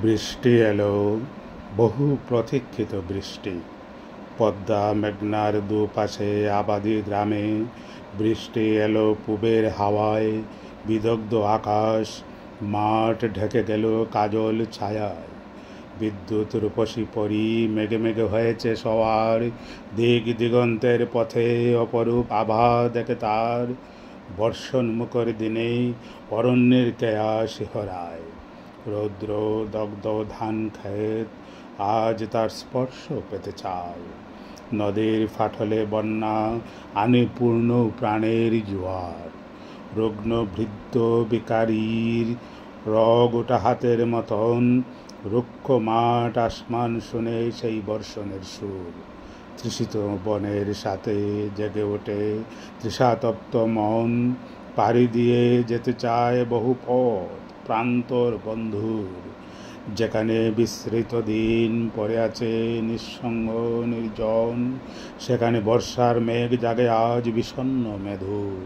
বৃষ্টি এলো, বহু প্রতীক্ষিত বৃষ্টি। পদ্মা মেঘনার দুপাশে আবাদি গ্রামে বৃষ্টি এলো পূবের হাওয়ায়, বিদগ্ধ আকাশ, মাঠ ঢেকে গেল কাজল ছায়ায়। বিদ্যুৎ রূপসী পরি মেঘে মেঘে হয়েছে সওয়ার, দিক দিগন্তের পথে অপরূপ আভা দেখে তার। বর্ষণমুখর দিনেই অরণ্যের কেয়া শিহরায়, রৌদ্র দগ্ধ ধান ক্ষেত আজ তার স্পর্শ পেতে চায়। নদীর ফাটলে বন্যা আনে পূর্ণ প্রাণের জোয়ার, রুগ্ন বৃদ্ধ বিকারীর রগ ওটা হাতের মতন। রুক্ষ মাঠ আসমান শুনে সেই বর্ষণের সুর, তৃষিত বনের সাথে জেগে ওঠে তৃষাতপ্ত মন। পাড়ি দিয়ে যেতে চায় বহু পথ প্রান্তর বন্ধুর, যেখানে বিস্মৃত দিন পড়ে আছে নিঃসঙ্গ নির্জন, সেখানে বর্ষার মেঘ জাগে আজ বিষণ্ণ মেধুর।